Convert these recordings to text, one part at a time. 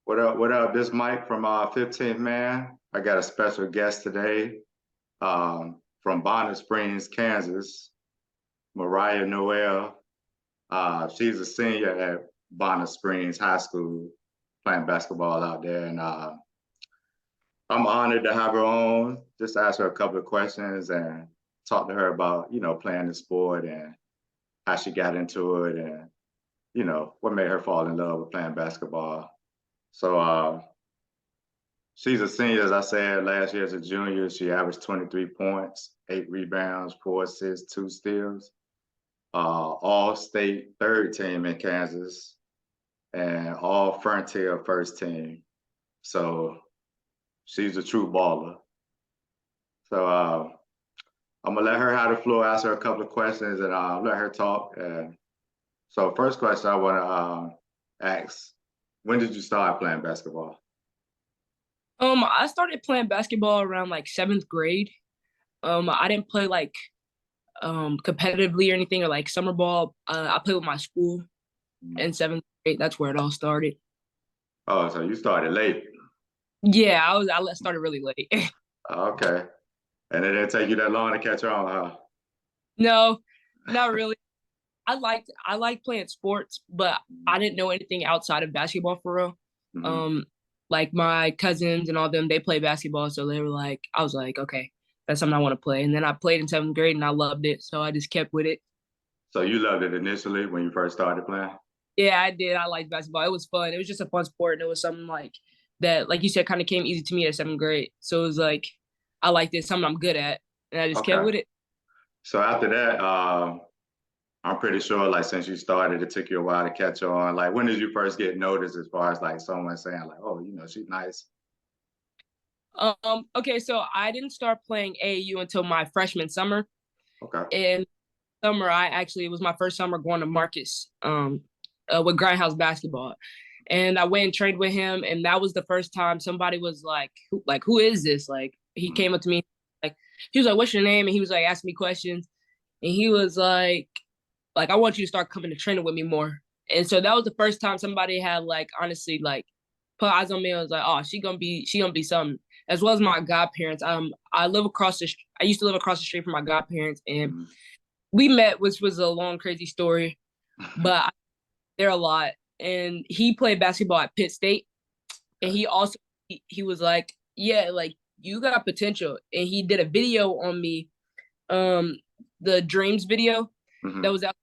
What up? What up? This Mike from 15th Man. I got a special guest today from Bonnet Springs, Kansas, Mariyah Noel. She's a senior at Bonnet Springs High School playing basketball out there. And I'm honored to have her on, just ask her a couple of questions and talk to her about, playing the sport and how she got into it and, what made her fall in love with playing basketball. So she's a senior, as I said, last year as a junior. She averaged 23 points, 8 rebounds, 4 assists, 2 steals. All-state third team in Kansas and all Frontier first team. So she's a true baller. So I'm gonna let her have the floor, ask her a couple of questions, and let her talk. And so first question I want to ask: when did you start playing basketball? I started playing basketball around like 7th grade. I didn't play like competitively or anything or like summer ball. I played with my school in 7th grade. That's where it all started. Oh, so you started late. Yeah, I started really late. Okay. And it didn't take you that long to catch on, huh? No, not really. I liked playing sports, but I didn't know anything outside of basketball for real. Mm-hmm. Um, like my cousins and all them, they play basketball, so they were like, I was like, okay, that's something I want to play. And then I played in 7th grade and I loved it, so I just kept with it. So you loved it initially when you first started playing? Yeah, I did. I liked basketball. It was fun. It was just a fun sport, and it was something like that, like you said, kind of came easy to me at 7th grade. So it was like I liked it, something I'm good at, and I just kept Okay. with it. So after that, I'm pretty sure, like, since you started, it took you a while to catch on. Like, when did you first get noticed as far as like someone saying like, "Oh, she's nice"? Okay, so I didn't start playing AAU until my freshman summer. Okay. And summer, it was my first summer going to Marcus, with Grindhouse basketball, and I went and trained with him, and that was the first time somebody was like, who is this? Like, he Mm-hmm. came up to me, like, he was like, "What's your name?" And he was like asking me questions, and he was like, "I want you to start coming to training with me more." And so that was the first time somebody had like honestly like put eyes on me and was like, "Oh, she gonna be something." As well as my godparents. I used to live across the street from my godparents, and Mm-hmm. we met, which was a long, crazy story, but I there a lot. And he played basketball at Pitt State, and Okay. he was like, "Yeah, like you got potential." And he did a video on me, um, the Dreams video that Mm-hmm. was out.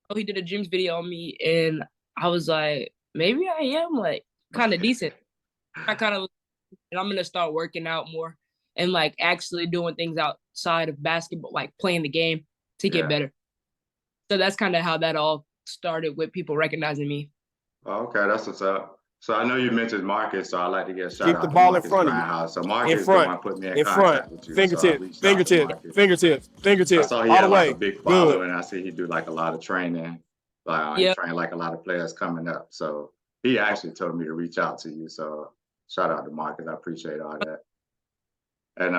Oh, he did a Dreams video on me, and I was like, maybe I am like kind of decent. I kind of, and I'm gonna start working out more and like actually doing things outside of basketball, like playing the game to get Yeah. better. So that's kind of how that all started with people recognizing me. Okay, that's what's up. So I know you mentioned Marcus, so I like to give a shout Keep the out to ball in Marcus front of you. Grindhouse. So In Marcus is the front. one put me in In front. contact with you, so I Fingertips. reached out to Fingertips. Marcus. Fingertips. I Fingertips. saw he All the had like a way. big Good. following. I see he do like a lot of training. He Yeah. trained like a lot of players coming up. So he actually told me to reach out to you. So shout out to Marcus. I appreciate all that. And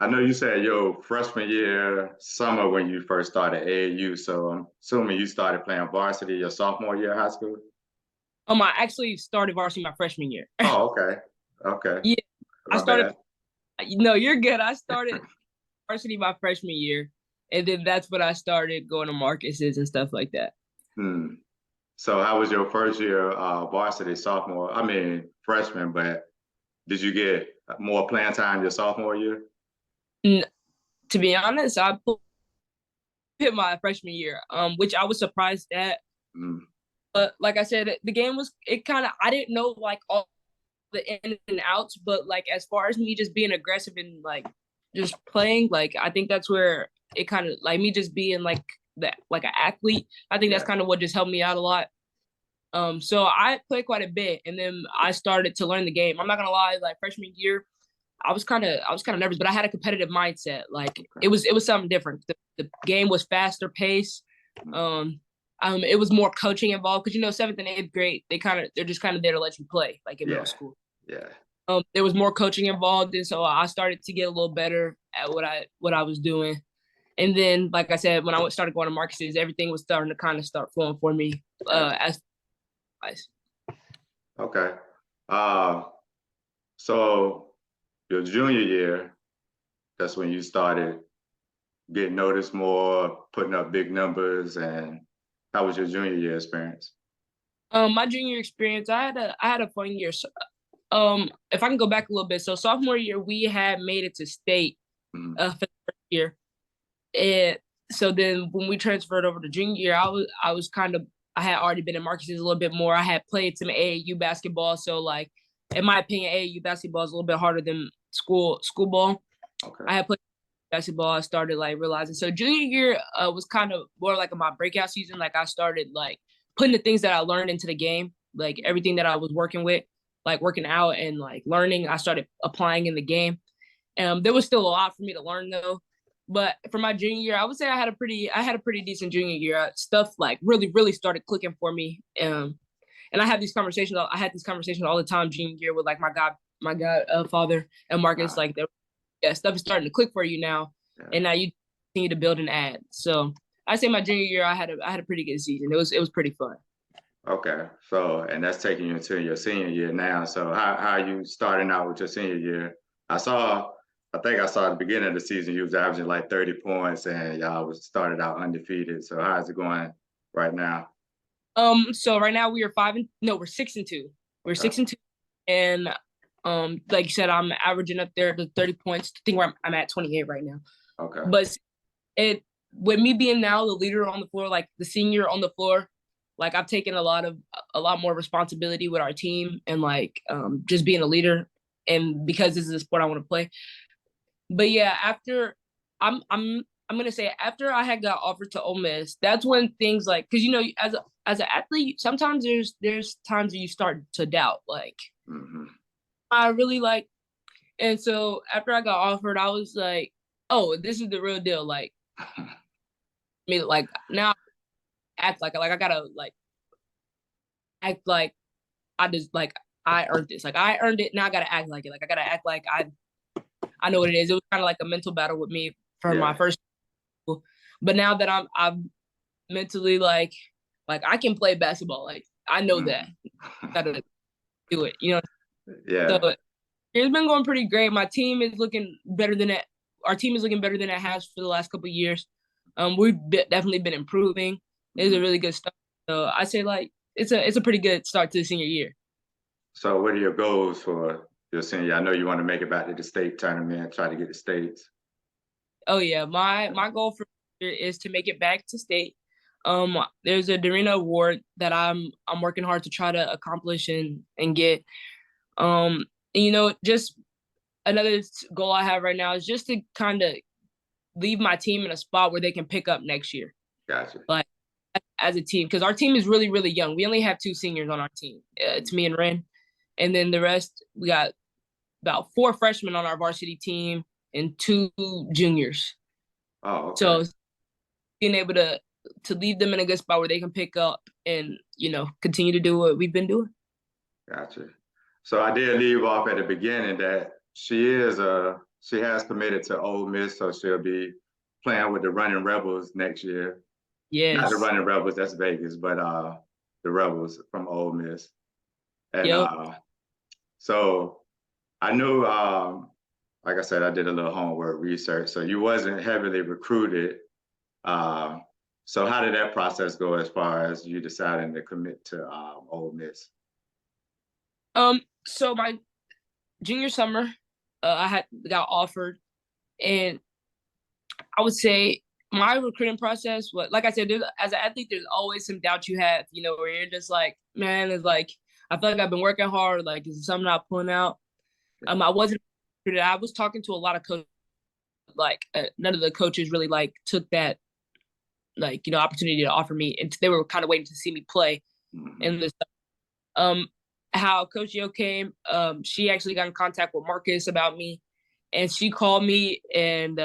I know you said your freshman year summer when you first started AAU. So I'm assuming you started playing varsity your sophomore year of high school. I actually started varsity my freshman year. Oh, okay. Okay. Yeah, I My started. bad. No, you're good. I started varsity my freshman year, and then that's when I started going to Marcus's and stuff like that. Hmm. So how was your first year varsity sophomore? I mean freshman, but did you get more playing time your sophomore year? And to be honest, I hit my freshman year, which I was surprised at. Mm. But like I said, the game was it kind of I didn't know like all the in and outs, but like as far as me just being aggressive and like just playing, like I think that's where it kind of like me just being like an athlete. I think that's Yeah. kind of what just helped me out a lot. So I played quite a bit, and then I started to learn the game. I'm not gonna lie, like freshman year, I was kind of nervous, but I had a competitive mindset. Like Okay. it was something different. The game was faster paced. It was more coaching involved because 7th and 8th grade they're just kind of there to let you play like in middle Yeah. school. Yeah. There was more coaching involved, and so I started to get a little better at what I was doing. And then, like I said, when I started going to Marcus's, everything was starting to kind of start flowing for me. Yeah. As Okay. Uh, so your junior year, that's when you started getting noticed more, putting up big numbers, and how was your junior year experience? My junior experience, I had a fun year. So, if I can go back a little bit, so sophomore year we had made it to state Mm, for the first year, and so then when we transferred over to junior year, I was kind of I had already been in Marcus's a little bit more. I had played some AAU basketball, so like in my opinion, AAU basketball is a little bit harder than school ball. okay. I had played basketball. I started like realizing. So junior year was kind of more like my breakout season. Like I started like putting the things that I learned into the game, like everything that I was working with, like working out and like learning. I started applying in the game. There was still a lot for me to learn though. But for my junior year, I would say I had a pretty decent junior year. Stuff like really started clicking for me. And I had these conversations. I had these conversations all the time junior year with like my god father and Marcus. Uh, Like yeah, stuff is starting to click for you now, yeah. and now you continue to build and add. So I say my junior year, I had a pretty good season. It was pretty fun. Okay. So, and that's taking you into your senior year now. So, how you starting out with your senior year? I saw, I think I saw at the beginning of the season you was averaging like 30 points, and y'all was started out undefeated. So, how's it going right now? So right now we are five and no, we're 6-2. We're Okay. 6-2, and like you said, I'm averaging up there to 30 points. I think where I'm at 28 right now. Okay. But it with me being now the leader on the floor, like the senior on the floor, like I've taken a lot more responsibility with our team and like just being a leader. And because this is a sport I want to play. But yeah, after I'm gonna say after I had got offered to Ole Miss, that's when things like because as an athlete, sometimes there's times where you start to doubt like Hmm. I really like. And so after I got offered, I was like, oh, this is the real deal. Like me, like now act like I gotta like act like I just like I earned this. Like I earned it. Now I gotta act like it. Like I gotta act like I know what it is. It was kind of like a mental battle with me for my Yeah. first school. But now that I'm mentally like I can play basketball. Like I know that. Mhm. Gotta do it. You know. So Yeah. it's been going pretty great. My team is looking better than it. Our team is looking better than it has for the last couple of years. Definitely been improving. It's a Mhm. really good start. So I say like it's a pretty good start to the senior year. So, what are your goals for your senior? I know you want to make it back to the state tournament, try to get the states. Oh yeah, my goal for this year is to make it back to state. There's a Dorina Award that I'm working hard to try to accomplish and get. Um, and, just another goal I have right now is just to kind of leave my team in a spot where they can pick up next year, Gotcha. like as a team, because our team is really young. We only have two seniors on our team. It's me and Ren, and then the rest we got about four freshmen on our varsity team and two juniors. Oh, okay. So being able to leave them in a good spot where they can pick up and continue to do what we've been doing. Gotcha. So I did leave off at the beginning that she has committed to Ole Miss, so she'll be playing with the Running Rebels next year. Not the Yes. Running Rebels, that's Vegas, but the Rebels from Ole Miss. And Yep. so I knew, like I said, I did a little homework research. So you wasn't heavily recruited. Uh, so how did that process go as far as you deciding to commit to Ole Miss? So my junior summer, I had got offered, and I would say my recruiting process, what like I said, as an athlete, there's always some doubt you have, where you're just like, man, it's like I feel like I've been working hard. Like, is something not pulling out? I wasn't. I was talking to a lot of coaches. Like, none of the coaches really like took that opportunity to offer me, and they were kind of waiting to see me play. Mm-hmm. And this, um, how Coach Yo came, she actually got in contact with Marcus about me, and she called me and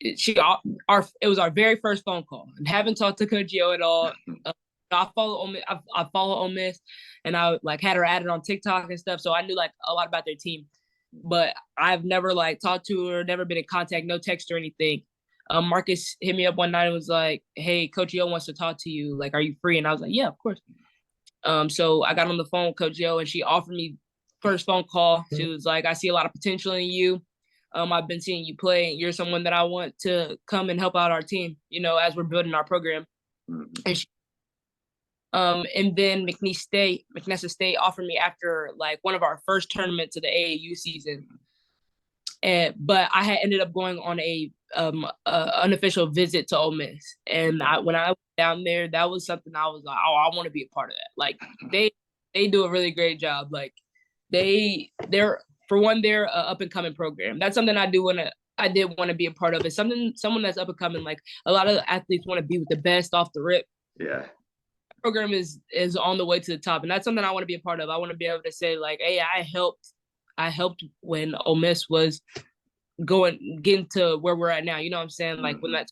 it was our very first phone call and haven't talked to Coach Yo at all. Uh, I follow Ole Miss, I follow Ole Miss, and I like had her added on TikTok and stuff, so I knew like a lot about their team, but I've never like talked to her, never been in contact, no text or anything. Marcus hit me up one night and was like, "Hey, Coach Yo wants to talk to you. Like, are you free?" And I was like, "Yeah, of course." So I got on the phone with Coach Yo, and she offered me first phone call. She was like, "I see a lot of potential in you. I've been seeing you play. You're someone that I want to come and help out our team, as we're building our program." Mhm. And and then McNeesa State offered me after like one of our first tournaments of the AAU season. But I had ended up going on a unofficial visit to Ole Miss, and when I went down there, that was something I was like, oh, I want to be a part of that. Like they do a really great job. Like they're for one, they're a up and coming program. That's something I did want to be a part of. It's someone that's up and coming. Like a lot of athletes want to be with the best off the rip. Yeah. Program is on the way to the top, and that's something I want to be a part of. I want to be able to say like, hey, I helped when Ole Miss was getting to where we're at now. You know what I'm saying? Like when that's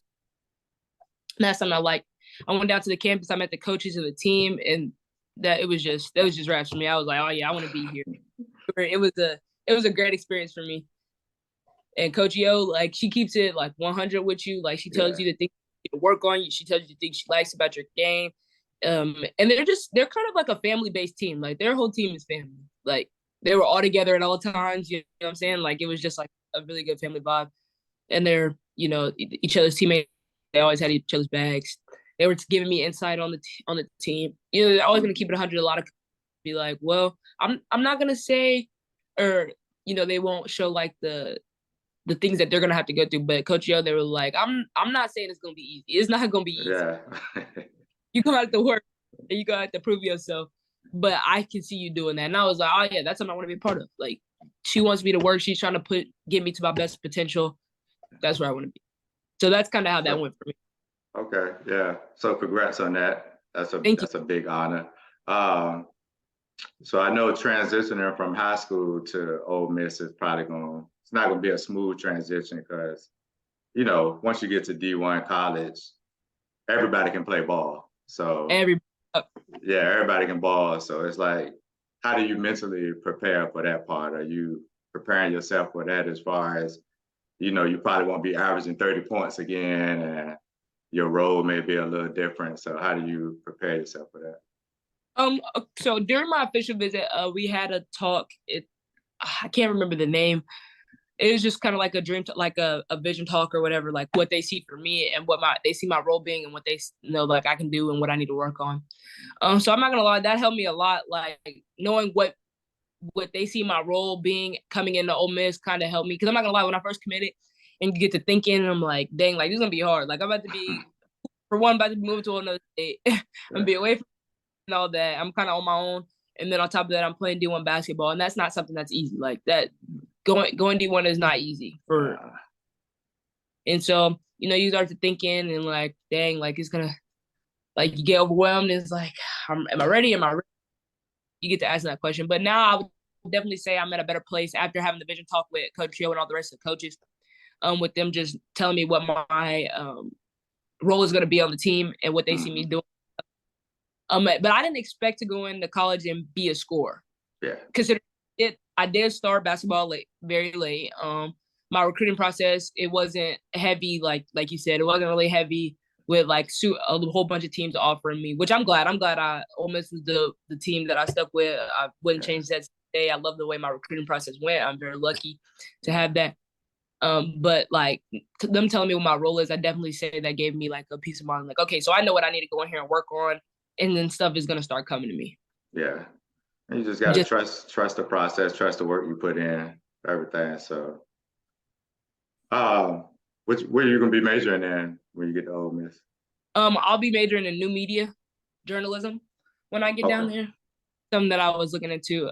something I like. I went down to the campus, I met the coaches of the team, and that was just raps for me. I was like, oh yeah, I want to be here. It was a great experience for me. And Coach Yo, like she keeps it like 100 with you. Like she tells you the things to work on. She tells you the things she likes about your game. And they're kind of like a family based team. Like their whole team is family. Like they were all together at all times. You know what I'm saying? Like it was just like a really good family vibe. And they're each other's teammates. They always had each other's bags. They were giving me insight on the team. They're always gonna keep it 100. A lot of be like, well, I'm not gonna say, or they won't show like the things that they're gonna have to go through. But Coach Yo, they were like, I'm not saying it's gonna be easy. It's not gonna be easy. Yeah. You gonna have to work and you gonna have to prove yourself. But I can see you doing that. And I was like, oh yeah, that's something I want to be a part of. Like she wants me to work. She's trying to get me to my best potential. That's where I want to be. So that's kind of how that went for me. Okay. Yeah. So congrats on that. Thank you. That's a big honor. Um, so I know transitioning from high school to Ole Miss is it's not gonna be a smooth transition because, once you get to D1 college, everybody can play ball. So yeah, everybody can ball. So it's like, how do you mentally prepare for that part? Are you preparing yourself for that as far as, you probably won't be averaging 30 points again and your role may be a little different. So how do you prepare yourself for that? So during my official visit, we had a talk. I can't remember the name. It was just kind of like a like a vision talk or whatever, like what they see for me and what they see my role being and what they know like I can do and what I need to work on. So I'm not gonna lie, that helped me a lot. Like knowing what they see my role being coming into Ole Miss kind of helped me because I'm not gonna lie, when I first committed and you get to thinking, I'm like, dang, like this is gonna be hard. Like I'm about to be, for one, about to be moving to another state. I'm gonna be away from all that. I'm kind of on my own, and then on top of that, I'm playing D1 basketball, and that's not something that's easy. Like that, going D1 is not easy for. And so you start to thinking and like, dang, like it's gonna, like you get overwhelmed. And it's like, am I ready? Am I ready? You get to ask that question. But now I would definitely say I'm at a better place after having the vision talk with Coach Yo and all the rest of the coaches. With them just telling me what my role is going to be on the team and what they see me doing. But I didn't expect to go into college and be a scorer. Yeah. Considering I did start basketball late, very late. My recruiting process, it wasn't heavy, like you said, it wasn't really heavy with like a whole bunch of teams offering me, which I'm glad. I'm glad Ole Miss was the team that I stuck with. I wouldn't change that today. I love the way my recruiting process went. I'm very lucky to have that. But like them telling me what my role is, I definitely say that gave me like a peace of mind. Like, okay, so I know what I need to go in here and work on, and then stuff is gonna start coming to me. Yeah, and you just gotta trust the process, trust the work you put in, everything. So, where you gonna be majoring in when you get to Ole Miss? I'll be majoring in new media journalism when I get down there. Something that I was looking into.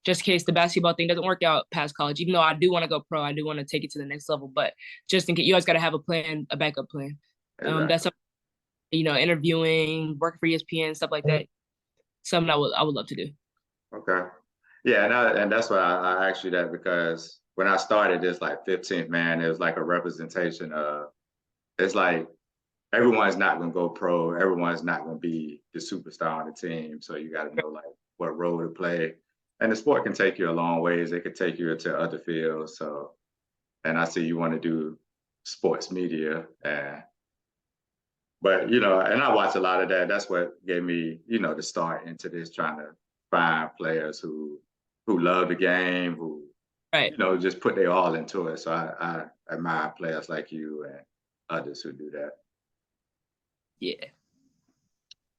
Just in case the basketball thing doesn't work out past college, even though I do want to go pro, I do want to take it to the next level. But just in case, you always got to have a plan, a backup plan. Exactly. That's something, interviewing, working for ESPN, stuff like that. Something I would love to do. Okay. Yeah, and that's why I asked you that, because when I started this like 15th man, it was like a representation of, it's like everyone's not gonna go pro, everyone's not gonna be the superstar on the team. So you got to know like what role to play. And the sport can take you a long ways. It could take you to other fields. So, and I see you want to do sports media, and But you know, and I watch a lot of that. That's what gave me, you know, the start into this, trying to find players who love the game, who Right. you know just put their all into it. So I admire players like you and others who do that. Yeah.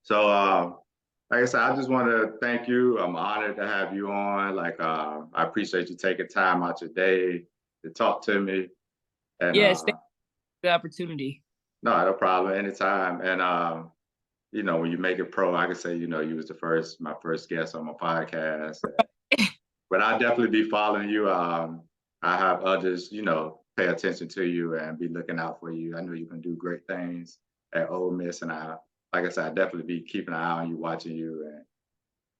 So like I said, I just want to thank you. I'm honored to have you on. Like I appreciate you taking time out your day to talk to me. And Yes, thank you for the opportunity. no, no problem, anytime. And you know, when you make it pro, I can say, you know, you was my first guest on my podcast. But I'll definitely be following you. I have others, you know, pay attention to you and be looking out for you. I know you can do great things at Ole Miss, and like I said, I definitely be keeping an eye on you, watching you, and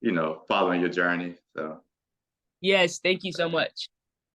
you know, following your journey. So Yes, thank you so much.